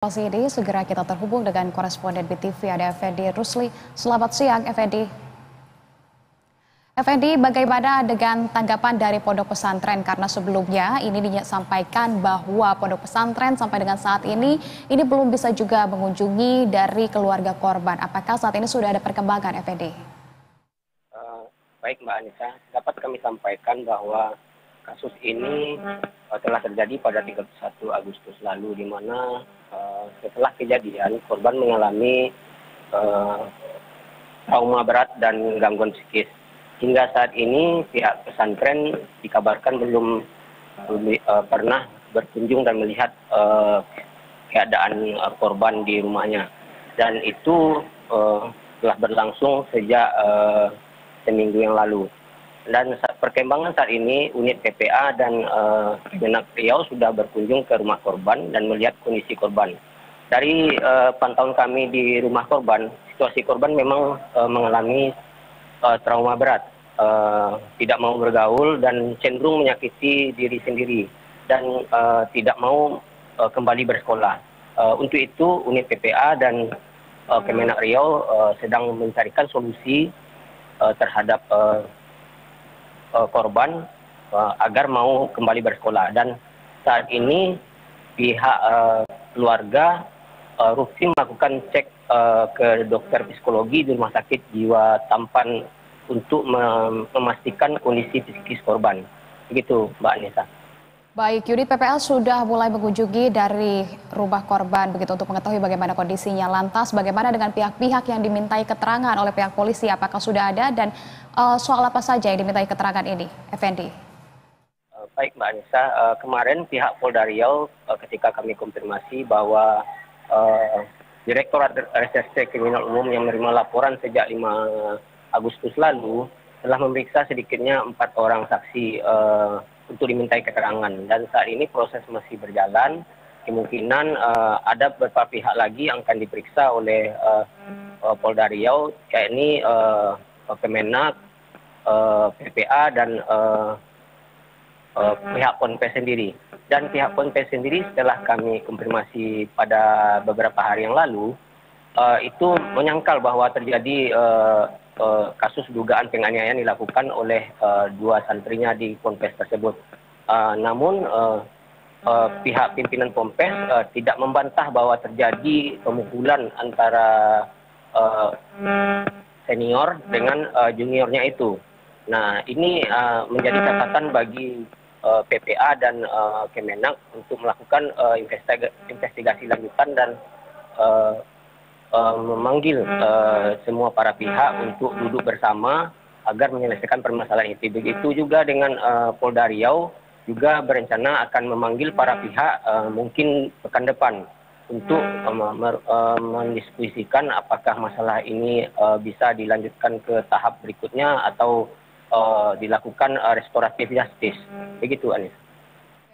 Informasi ini segera kita terhubung dengan koresponden BTV ada Effendi Rusli. Selamat siang Effendi. Effendi, bagaimana dengan tanggapan dari pondok pesantren karena sebelumnya ini disampaikan bahwa pondok pesantren sampai dengan saat ini belum bisa juga mengunjungi dari keluarga korban. Apakah saat ini sudah ada perkembangan Effendi? Baik Mbak Anissa, dapat kami sampaikan bahwa kasus ini telah terjadi pada 31 Agustus lalu, di mana setelah kejadian korban mengalami trauma berat dan gangguan psikis. Hingga saat ini pihak pesantren dikabarkan belum pernah berkunjung dan melihat keadaan korban di rumahnya. Dan itu telah berlangsung sejak seminggu yang lalu. Dan perkembangan saat ini, unit PPA dan Kemenak Riau sudah berkunjung ke rumah korban dan melihat kondisi korban. Dari pantauan kami di rumah korban, situasi korban memang mengalami trauma berat, tidak mau bergaul dan cenderung menyakiti diri sendiri dan tidak mau kembali bersekolah. Untuk itu, unit PPA dan Kemenak Riau sedang mencarikan solusi terhadap korban agar mau kembali bersekolah. Dan saat ini pihak keluarga rutin melakukan cek ke dokter psikologi di Rumah Sakit Jiwa Tampan untuk memastikan kondisi psikis korban. Begitu Mbak Anissa. Baik, unit PPL sudah mulai mengunjungi dari rumah korban begitu untuk mengetahui bagaimana kondisinya. Lantas bagaimana dengan pihak-pihak yang dimintai keterangan oleh pihak polisi? Apakah sudah ada dan soal apa saja yang dimintai keterangan ini, Effendi? Baik Mbak Anissa, kemarin pihak Polda Riau ketika kami konfirmasi bahwa Direktorat Reserse Kriminal Umum yang menerima laporan sejak 5 Agustus lalu telah memeriksa sedikitnya 4 orang saksi untuk dimintai keterangan, dan saat ini proses masih berjalan. Kemungkinan ada beberapa pihak lagi yang akan diperiksa oleh Polda Riau, yakni Kemenak, PPA dan pihak Ponpes sendiri. Dan pihak Ponpes sendiri setelah kami konfirmasi pada beberapa hari yang lalu, itu menyangkal bahwa terjadi kasus dugaan penganiayaan dilakukan oleh 2 santrinya di Ponpes tersebut. Namun pihak pimpinan Ponpes tidak membantah bahwa terjadi pemukulan antara senior dengan juniornya itu. Nah, ini menjadi catatan bagi PPA dan Kemenak untuk melakukan investigasi lanjutan dan memanggil semua para pihak untuk duduk bersama agar menyelesaikan permasalahan itu. Begitu juga dengan Polda Riau juga berencana akan memanggil para pihak mungkin pekan depan untuk mendiskusikan apakah masalah ini bisa dilanjutkan ke tahap berikutnya atau dilakukan restoratif justice. Begitu, Anis.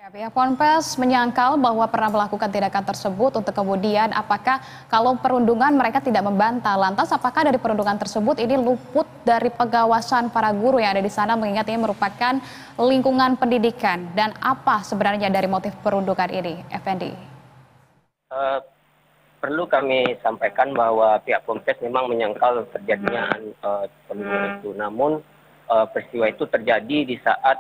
Pihak Ponpes menyangkal bahwa pernah melakukan tindakan tersebut untuk kemudian apakah kalau perundungan mereka tidak membantah. Lantas apakah dari perundungan tersebut ini luput dari pengawasan para guru yang ada di sana mengingat ini merupakan lingkungan pendidikan, dan apa sebenarnya dari motif perundungan ini, Effendi? Perlu kami sampaikan bahwa pihak Ponpes memang menyangkal terjadinya perundungan itu. Namun peristiwa itu terjadi di saat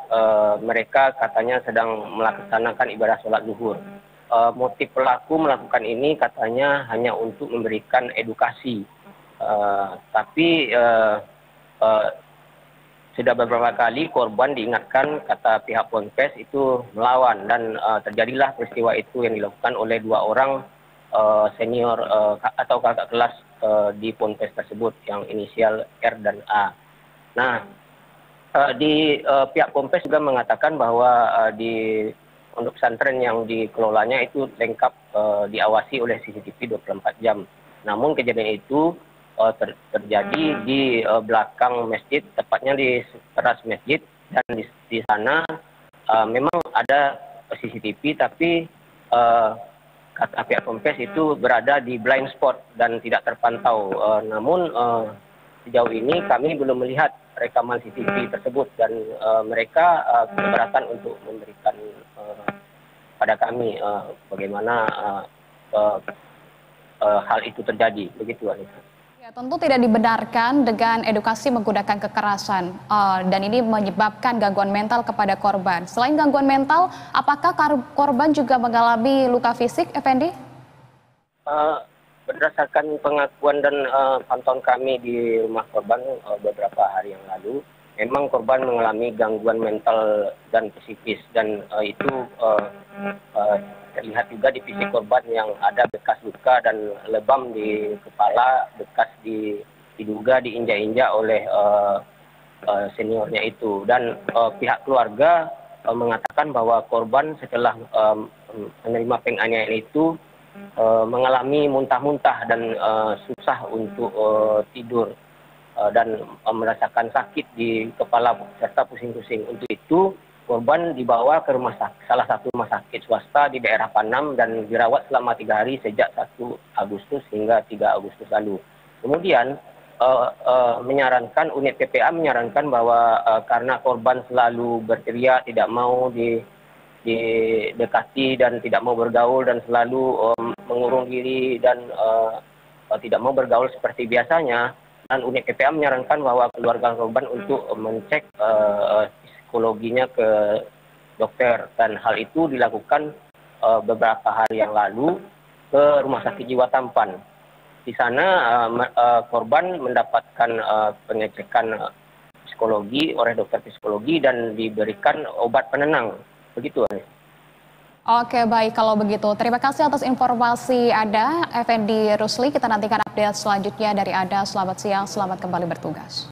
mereka katanya sedang melaksanakan ibadah sholat zuhur. Motif pelaku melakukan ini katanya hanya untuk memberikan edukasi. Tapi sudah beberapa kali korban diingatkan, kata pihak Ponpes, itu melawan, dan terjadilah peristiwa itu yang dilakukan oleh 2 orang senior atau kakak kelas di Ponpes tersebut yang inisial R dan A. Nah, di pihak Ponpes juga mengatakan bahwa di pondok pesantren yang dikelolanya itu lengkap diawasi oleh CCTV 24 jam. Namun kejadian itu terjadi di belakang masjid, tepatnya di teras masjid, dan di sana memang ada CCTV, tapi kata pihak Ponpes itu berada di blind spot dan tidak terpantau. Namun sejauh ini kami belum melihat rekaman CCTV tersebut, dan mereka keberatan untuk memberikan pada kami bagaimana hal itu terjadi. Begitu, Anissa. Ya, tentu tidak dibenarkan dengan edukasi menggunakan kekerasan dan ini menyebabkan gangguan mental kepada korban. Selain gangguan mental, apakah korban juga mengalami luka fisik, Effendi? Berdasarkan pengakuan dan pantauan kami di rumah korban beberapa hari yang lalu, memang korban mengalami gangguan mental dan psikis, dan itu terlihat juga di fisik korban yang ada bekas luka dan lebam di kepala, bekas diduga diinjak-injak oleh seniornya itu. Dan pihak keluarga mengatakan bahwa korban setelah menerima penganiayaan itu mengalami muntah-muntah dan susah untuk tidur dan merasakan sakit di kepala serta pusing-pusing. Untuk itu korban dibawa ke salah satu rumah sakit swasta di daerah Panam dan dirawat selama 3 hari sejak 1 Agustus hingga 3 Agustus lalu. Kemudian menyarankan unit PPA menyarankan bahwa karena korban selalu berteriak, tidak mau didekati dan tidak mau bergaul dan selalu mengurung diri dan tidak mau bergaul seperti biasanya, dan unit PPA menyarankan bahwa keluarga korban untuk mencek psikologinya ke dokter, dan hal itu dilakukan beberapa hari yang lalu ke Rumah Sakit Jiwa Tampan. Di sana korban mendapatkan pengecekan psikologi oleh dokter psikologi dan diberikan obat penenang. Begitu, Anis. Oke, baik kalau begitu. Terima kasih atas informasi Anda, Effendi Rusli. Kita nantikan update selanjutnya dari Anda. Selamat siang, selamat kembali bertugas.